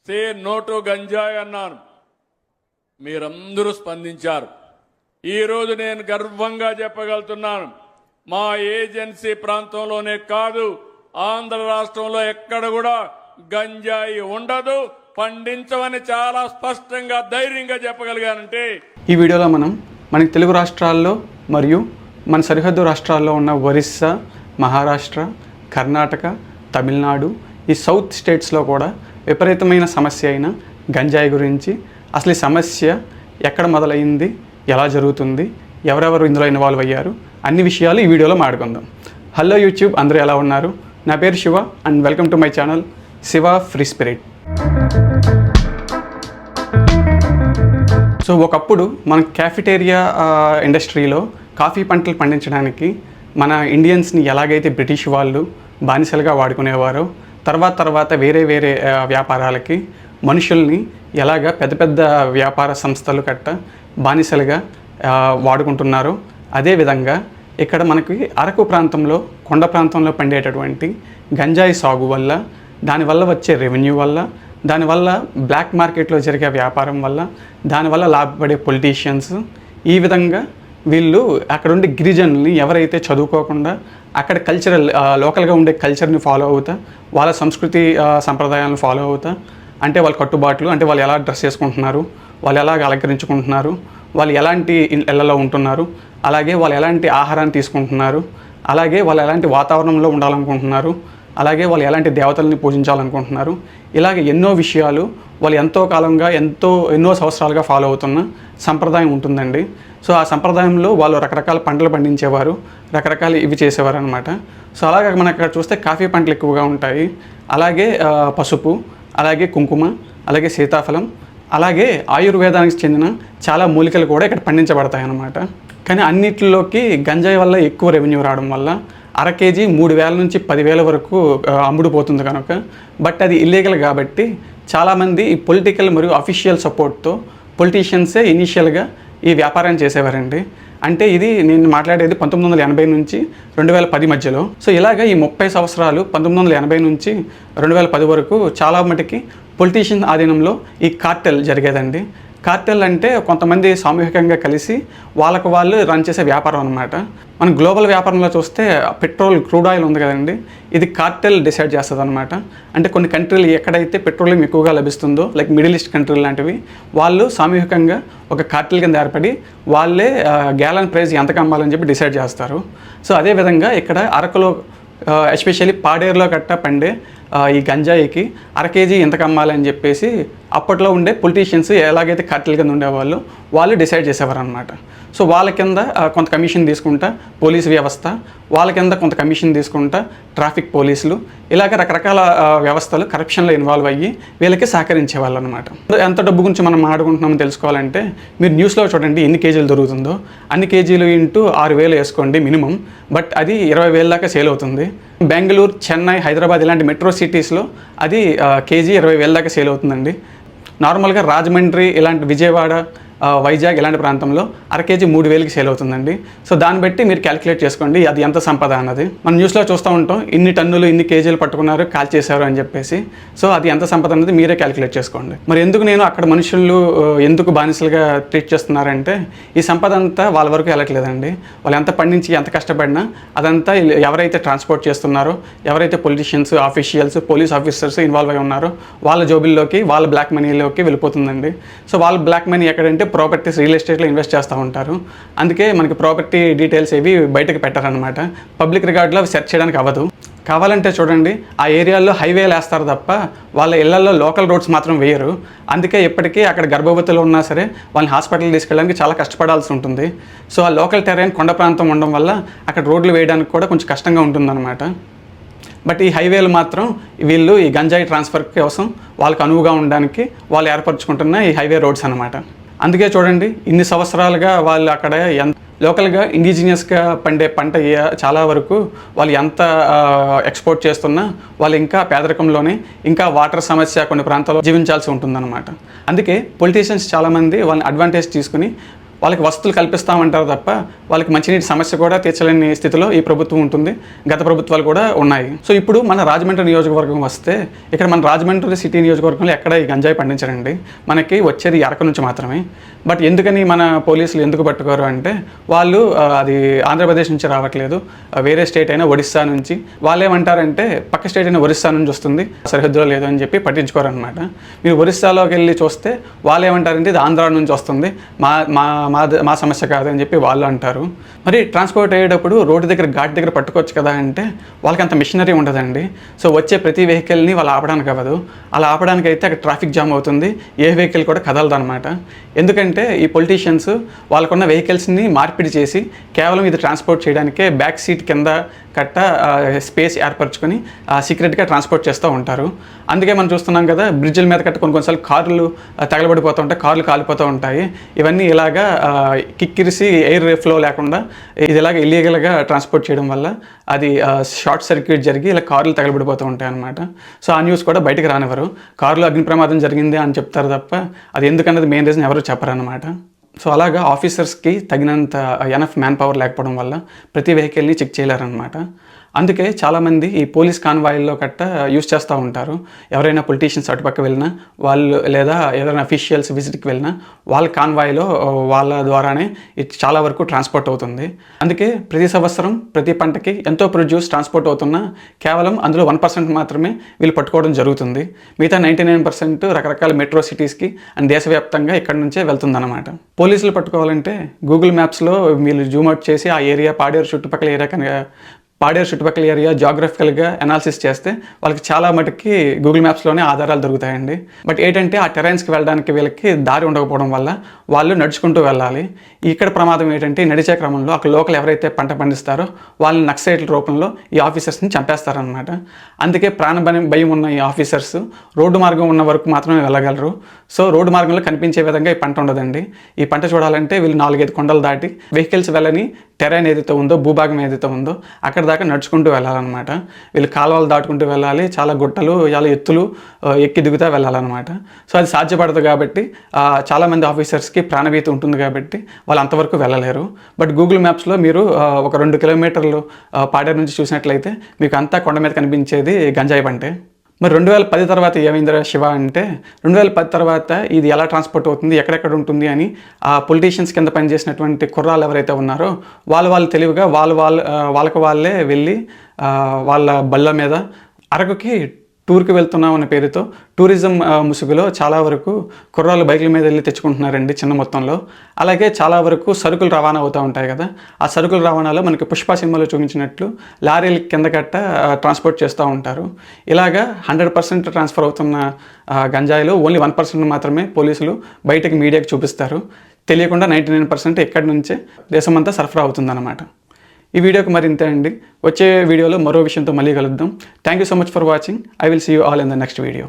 Say no to గంజాయి అన్నాను. మీరందరూ స్పందించారు. ఈరోజు నేను గర్వంగా చెప్పగలుగుతున్నాను, మా ఏజెన్సీ ప్రాంతంలోనే కాదు, ఆంధ్ర రాష్ట్రంలో ఎక్కడ కూడా గంజాయి ఉండదు, పండించమని చాలా స్పష్టంగా ధైర్యంగా చెప్పగలిగానంటే. ఈ వీడియోలో మనకి తెలుగు రాష్ట్రాల్లో మరియు మన సరిహద్దు రాష్ట్రాల్లో ఉన్న ఒరిస్సా, మహారాష్ట్ర, కర్ణాటక, తమిళనాడు, ఈ సౌత్ స్టేట్స్లో కూడా విపరీతమైన సమస్య అయిన గంజాయి గురించి, అసలు ఈ సమస్య ఎక్కడ మొదలైంది, ఎలా జరుగుతుంది, ఎవరెవరు ఇందులో ఇన్వాల్వ్ అయ్యారు, అన్ని విషయాలు ఈ వీడియోలో మాట్లాడుకుందాం. హలో యూట్యూబ్, అందరూ ఎలా ఉన్నారు? నా పేరు Shiva and welcome to my channel Shiva free spirit. So ఒకప్పుడు మన క్యాఫిటేరియా ఇండస్ట్రీలో కాఫీ పంటలు పండించడానికి మన ఇండియన్స్ని ఎలాగైతే బ్రిటిష్ వాళ్ళు బానిసలుగా వాడుకునేవారో, తర్వాత వేరే వ్యాపారాలకి మనుషుల్ని ఎలాగ పెద్ద పెద్ద వ్యాపార సంస్థలు బానిసలుగా వాడుకుంటున్నారో, అదేవిధంగా ఇక్కడ మనకి అరకు ప్రాంతంలో, కొండ ప్రాంతంలో పండేటటువంటి గంజాయి సాగు వల్ల, దానివల్ల వచ్చే రెవెన్యూ వల్ల, దానివల్ల బ్లాక్ మార్కెట్లో జరిగే వ్యాపారం వల్ల, దానివల్ల లాభపడే పొలిటీషియన్స్, ఈ విధంగా వీళ్ళు అక్కడ ఉండే గిరిజనుల్ని ఎవరైతే చదువుకోకుండా అక్కడ కల్చరల్ లోకల్గా ఉండే కల్చర్ని ఫాలో అవుతా, వాళ్ళ సంస్కృతి సంప్రదాయాలను ఫాలో అవుతా, అంటే వాళ్ళ కట్టుబాట్లు, అంటే వాళ్ళు ఎలా డ్రెస్ చేసుకుంటున్నారు, వాళ్ళు ఎలా అలంకరించుకుంటున్నారు, వాళ్ళు ఎలాంటి ఇళ్లలో ఉంటున్నారు, అలాగే వాళ్ళు ఎలాంటి ఆహారాన్ని తీసుకుంటున్నారు, అలాగే వాళ్ళు ఎలాంటి వాతావరణంలో ఉండాలనుకుంటున్నారు, అలాగే వాళ్ళు ఎలాంటి దేవతల్ని పూజించాలనుకుంటున్నారు, ఇలాగే ఎన్నో విషయాలు వాళ్ళు ఎంతో కాలంగా ఎన్నో సంవత్సరాలుగా ఫాలో అవుతున్న సంప్రదాయం ఉంటుందండి. సో ఆ సంప్రదాయంలో వాళ్ళు రకరకాల పంటలు పండించేవారు, రకరకాల ఇవి చేసేవారు అనమాట. సో అలాగే మనకు అక్కడ చూస్తే కాఫీ పంటలు ఎక్కువగా ఉంటాయి, అలాగే పసుపు, అలాగే కుంకుమ, అలాగే సీతాఫలం, అలాగే ఆయుర్వేదానికి చెందిన చాలా మూలికలు కూడా ఇక్కడ పండించబడతాయి అన్నమాట. కానీ అన్నిటిలోకి గంజాయి వల్ల ఎక్కువ రెవెన్యూ రావడం వల్ల అర కేజీ 3,000 నుంచి 10,000 వరకు అమ్ముడుపోతుంది కనుక, బట్ అది ఇల్లీగల్ కాబట్టి చాలామంది ఈ పొలిటికల్ మరియు అఫీషియల్ సపోర్ట్తో పొలిటీషియన్సే ఇనీషియల్గా ఈ వ్యాపారాన్ని చేసేవారండి. అంటే ఇది నేను మాట్లాడేది 1980 నుంచి 2010 మధ్యలో. సో ఇలాగ ఈ 30 సంవత్సరాలు 1980 నుంచి 2010 వరకు చాలా మటుకి పొలిటీషియన్ ఆధీనంలో ఈ కార్టెల్ జరిగేదండి. కార్టెల్ అంటే కొంతమంది సామూహికంగా కలిసి వాళ్ళకు వాళ్ళు రన్ చేసే వ్యాపారం అనమాట. మన గ్లోబల్ వ్యాపారంలో చూస్తే పెట్రోల్, క్రూడ్ ఆయిల్ ఉంది కదండి, ఇది కార్టెల్ డిసైడ్ చేస్తుంది అనమాట. అంటే కొన్ని కంట్రీలు ఎక్కడైతే పెట్రోలియం ఎక్కువగా లభిస్తుందో, లైక్ మిడిల్ ఈస్ట్ కంట్రీలు లాంటివి, వాళ్ళు సామూహికంగా ఒక కార్టెల్ కింద ఏర్పడి వాళ్ళే గ్యాలన్ ప్రైస్ ఎంతకు అమ్మాలని చెప్పి డిసైడ్ చేస్తారు. సో అదేవిధంగా ఇక్కడ అరకులో ఎస్పెషల్లీ పాడేరులో పండే ఈ గంజాయికి అర కేజీ ఎంతకు అమ్మాలని చెప్పేసి అప్పట్లో ఉండే పొలిటీషియన్స్ ఎలాగైతే కార్టెల్ కింద ఉండేవాళ్ళు వాళ్ళు డిసైడ్ చేసేవారు అనమాట. సో వాళ్ళ కింద కొంత కమిషన్ తీసుకుంటా పోలీసు వ్యవస్థ, వాళ్ళ కింద కొంత కమిషన్ తీసుకుంటా ట్రాఫిక్ పోలీసులు, ఇలాగ రకరకాల వ్యవస్థలు కరప్షన్లో ఇన్వాల్వ్ అయ్యి వీళ్ళకి సహకరించేవాళ్ళు అనమాట. ఎంత డబ్బు గురించి మనం మాట్లాడుకుంటున్నామో తెలుసుకోవాలంటే మీరు న్యూస్లో చూడండి, ఎన్ని కేజీలు దొరుకుతుందో, అన్ని కేజీలు ఇంటూ 6,000 వేసుకోండి మినిమం, బట్ అది 20,000 దాకా సేల్ అవుతుంది. బెంగళూరు, చెన్నై, హైదరాబాద్ ఇలాంటి మెట్రో సిటీస్లో అది కేజీ 20,000 దాకా సేల్ అవుతుందండి. నార్మల్గా రాజమండ్రి, ఇలాంటి విజయవాడ, వైజాగ్ ఇలాంటి ప్రాంతంలో అర కేజీ 3,000కి సేల్ అవుతుందండి. సో దాన్ని బట్టి మీరు క్యాలిక్యులేట్ చేసుకోండి అది ఎంత సంపద అన్నది. మనం న్యూస్లో చూస్తూ ఉంటాం, ఇన్ని టన్నులు, ఇన్ని కేజీలు పట్టుకున్నారు, కాల్ చేశారు అని చెప్పేసి. సో అది ఎంత సంపద అన్నది మీరే క్యాలిక్యులేట్ చేసుకోండి. మరి ఎందుకు నేను అక్కడ మనుషులు ఎందుకు బానిసలుగా ట్రీట్ చేస్తున్నారంటే, ఈ సంపద అంతా వాళ్ళ వరకు వెళ్ళట్లేదండి. వాళ్ళు ఎంత పండించి ఎంత కష్టపడినా అదంతా ఎవరైతే ట్రాన్స్పోర్ట్ చేస్తున్నారో, ఎవరైతే politicians, officials, police officers involve అయి ఉన్నారో వాళ్ళ జోబుల్లోకి, వాళ్ళ బ్లాక్ మనీలోకి వెళ్ళిపోతుందండి. సో వాళ్ళ బ్లాక్ మనీ ఎక్కడంటే ప్రాపర్టీస్, రియల్ ఎస్టేట్లో ఇన్వెస్ట్ చేస్తూ ఉంటారు. అందుకే మనకి ప్రాపర్టీ డీటెయిల్స్ ఏవి బయటకు పెట్టారనమాట. పబ్లిక్ రికార్డులో సెర్చ్ చేయడానికి అవ్వదు. కావాలంటే చూడండి, ఆ ఏరియాలో హైవేలు వేస్తారు తప్ప వాళ్ళ ఇళ్లలో లోకల్ రోడ్స్ మాత్రం వేయరు. అందుకే ఇప్పటికీ అక్కడ గర్భవతులు ఉన్నా సరే వాళ్ళని హాస్పిటల్ తీసుకెళ్ళడానికి చాలా కష్టపడాల్సి ఉంటుంది. సో ఆ లోకల్ టెరైన్ కొండ ప్రాంతం ఉండడం వల్ల అక్కడ రోడ్లు వేయడానికి కూడా కొంచెం కష్టంగా ఉంటుందన్నమాట. బట్ ఈ హైవేలు మాత్రం వీళ్ళు ఈ గంజాయి ట్రాన్స్ఫర్ కోసం వాళ్ళకి అనువుగా ఉండడానికి వాళ్ళు ఏర్పరచుకుంటున్న ఈ హైవే రోడ్స్ అనమాట. అందుకే చూడండి, ఇన్ని సంవత్సరాలుగా వాళ్ళు అక్కడ లోకల్గా ఇండిజినియస్గా పండే పంట చాలా వరకు వాళ్ళు ఎంత ఎక్స్పోర్ట్ చేస్తున్నా వాళ్ళు ఇంకా పేదరికంలోనే, ఇంకా వాటర్ సమస్య కొన్ని ప్రాంతాల్లో జీవించాల్సి ఉంటుందన్నమాట. అందుకే పొలిటీషియన్స్ చాలామంది వాళ్ళని అడ్వాంటేజ్ తీసుకుని వాళ్ళకి వసతులు కల్పిస్తామంటారు తప్ప వాళ్ళకి మంచినీటి సమస్య కూడా తీర్చలేని స్థితిలో ఈ ప్రభుత్వం ఉంటుంది, గత ప్రభుత్వాలు కూడా ఉన్నాయి. సో ఇప్పుడు మన రాజమండ్రి నియోజకవర్గం వస్తే, ఇక్కడ మన రాజమండ్రి సిటీ నియోజకవర్గంలో ఎక్కడ ఈ గంజాయి పండించరండి. మనకి వచ్చేది అరకు నుంచి మాత్రమే. బట్ ఎందుకని మన పోలీసులు ఎందుకు పట్టుకోరు అంటే, వాళ్ళు అది ఆంధ్రప్రదేశ్ నుంచి రావట్లేదు, వేరే స్టేట్ అయినా ఒడిస్సా నుంచి. వాళ్ళు ఏమంటారంటే పక్క స్టేట్ అయినా ఒరిస్సా నుంచి వస్తుంది, సరిహద్దులో లేదు అని చెప్పి పట్టించుకోరు అనమాట. మీరు ఒరిస్సాలోకి వెళ్ళి చూస్తే వాళ్ళు ఏమంటారంటే ఇది ఆంధ్ర నుంచి వస్తుంది, మా మా మా సమస్య కాదు అని చెప్పి వాళ్ళు అంటారు. మరి ట్రాన్స్పోర్ట్ అయ్యేటప్పుడు రోడ్డు దగ్గర ఘాట్ దగ్గర పట్టుకోవచ్చు కదా అంటే వాళ్ళకి అంత మిషనరీ ఉండదండి. సో వచ్చే ప్రతి వెహికల్ని వాళ్ళు ఆపడానికి అవ్వదు. అలా ఆపడానికి అయితే అక్కడ ట్రాఫిక్ జామ్ అవుతుంది, ఏ వెహికల్ కూడా కదలదు అనమాట. ఎందుకంటే ఈ పొలిటీషియన్స్ వాళ్ళకున్న వెహికల్స్ని మార్పిడి చేసి కేవలం ఇది ట్రాన్స్పోర్ట్ చేయడానికే బ్యాక్ సీట్ కింద కట్ట స్పేస్ ఏర్పరచుకొని సీక్రెట్గా ట్రాన్స్పోర్ట్ చేస్తూ ఉంటారు. అందుకే మనం చూస్తున్నాం కదా, బ్రిడ్జిల మీద కట్ట కొన్నిసార్లు కార్లు తగలబడిపోతూ ఉంటాయి, కార్లు కాలిపోతూ ఉంటాయి. ఇవన్నీ ఇలాగా కిక్కిరిసి ఎయిర్ ఫ్లో లేకుండా ఇది ఇలాగ ఇల్లీగల్గా ట్రాన్స్పోర్ట్ చేయడం వల్ల అది షార్ట్ సర్క్యూట్ జరిగి ఇలా కార్లు తగలబడిపోతూ ఉంటాయి అన్నమాట. సో ఆ న్యూస్ కూడా బయటకు రానివ్వరు. కారులో అగ్ని ప్రమాదం జరిగింది అని చెప్తారు తప్ప అది ఎందుకన్నది మెయిన్ రీజన్ ఎవరు చెప్పరన్నమాట. సో అలాగా ఆఫీసర్స్కి తగినంత ఎనఫ్ మ్యాన్ పవర్ లేకపోవడం వల్ల ప్రతి వెహికల్ని చెక్ చేయలేరన్నమాట. అందుకే చాలామంది ఈ పోలీస్ కాన్వాయిల్లో కట్ట యూస్ చేస్తూ ఉంటారు. ఎవరైనా పొలిటీషియన్స్ అటుపక్క వెళ్ళినా వాళ్ళు, లేదా ఏదైనా అఫీషియల్స్ విజిట్కి వెళ్ళినా వాళ్ళ కాన్వాయిలో వాళ్ళ ద్వారానే ఇది చాలా వరకు ట్రాన్స్పోర్ట్ అవుతుంది. అందుకే ప్రతి సంవత్సరం ప్రతి పంటకి ఎంతో ప్రొడ్యూస్ ట్రాన్స్పోర్ట్ అవుతున్నా కేవలం అందులో 1% మాత్రమే వీళ్ళు పట్టుకోవడం జరుగుతుంది. మిగతా 99% రకరకాల మెట్రో సిటీస్కి అండ్ దేశవ్యాప్తంగా ఇక్కడి నుంచే వెళ్తుందన్నమాట. పోలీసులు పట్టుకోవాలంటే గూగుల్ మ్యాప్స్లో మీరు జూమ్ అవుట్ చేసి ఆ ఏరియా పాడేరు చుట్టుపక్కల ఏరియా జాగ్రఫికల్గా అనాలిసిస్ చేస్తే వాళ్ళకి చాలా మటుకి గూగుల్ మ్యాప్స్లోనే ఆధారాలు దొరుకుతాయండి. బట్ ఏంటంటే ఆ టెరైన్స్కి వెళ్ళడానికి వీళ్ళకి దారి ఉండకపోవడం వల్ల వాళ్ళు నడుచుకుంటూ వెళ్ళాలి. ఇక్కడ ప్రమాదం ఏంటంటే నడిచే క్రమంలో అక్కడ లోకల్ ఎవరైతే పంట పండిస్తారో వాళ్ళని నక్సలైట్ల రూపంలో ఈ ఆఫీసర్స్ని చంపేస్తారనమాట. అందుకే ప్రాణ భయం ఉన్న ఈ ఆఫీసర్స్ రోడ్డు మార్గం ఉన్న వరకు మాత్రమే వెళ్ళగలరు. సో రోడ్డు మార్గంలో కనిపించే విధంగా ఈ పంట ఉండదండి. ఈ పంట చూడాలంటే వీళ్ళు 4-5 కొండలు దాటి వెహికల్స్ వెళ్ళని టెరైన్ ఏదైతే ఉందో, భూభాగం ఏదైతే ఉందో అక్కడ దాకా నడుచుకుంటూ వెళ్ళాలన్నమాట. వీళ్ళు కాలువలు దాటుకుంటూ వెళ్ళాలి, చాలా గుట్టలు, చాలా ఎత్తులు ఎక్కి దిగుతూ వెళ్ళాలన్నమాట. సో అది సాధ్యపడదు కాబట్టి చాలామంది ఆఫీసర్స్కి ప్రాణభీతి ఉంటుంది కాబట్టి వాళ్ళు అంతవరకు వెళ్ళలేరు. బట్ గూగుల్ మ్యాప్స్లో మీరు ఒక 2 కిలోమీటర్లు పాడేరు నుంచి చూసినట్లయితే మీకు అంతా కొండ మీద కనిపించేది గంజాయి పంటే. మరి 2010 తర్వాత ఏమైందిరా శివ అంటే, 2010 తర్వాత ఇది ఎలా ట్రాన్స్పోర్ట్ అవుతుంది, ఎక్కడెక్కడ ఉంటుంది అని ఆ పొలిటీషియన్స్ కింద పనిచేసినటువంటి కుర్రాళ్ళు ఎవరైతే ఉన్నారో వాళ్ళు తెలివిగా వాళ్ళకి వాళ్ళే వెళ్ళి వాళ్ళ బళ్ళ మీద అరకుకి టూర్కి వెళ్తున్నాం అనే పేరుతో టూరిజం ముసుగులో చాలా వరకు కుర్రాళ్ళు బైకుల మీద వెళ్ళి తెచ్చుకుంటున్నారండి చిన్న మొత్తంలో. అలాగే చాలా వరకు సరుకులు రవాణా అవుతూ ఉంటాయి కదా, ఆ సరుకుల రవాణాలో మనకి పుష్ప సినిమాలో చూపించినట్లు లారీల కింద కట్ట ట్రాన్స్పోర్ట్ చేస్తూ ఉంటారు. ఇలాగా 100% ట్రాన్స్ఫర్ అవుతున్న గంజాయిలో ఓన్లీ 1% మాత్రమే పోలీసులు బయటకి మీడియాకి చూపిస్తారు. తెలియకుండా 99% ఎక్కడి నుంచే దేశమంతా సరఫరా అవుతుందన్నమాట. ఈ వీడియోకి మరి ఇంతే అండి. వచ్చే వీడియోలో మరో విషయంతో మళ్ళీ కలుద్దాం. Thank you so much for watching. I will see you all in the next video.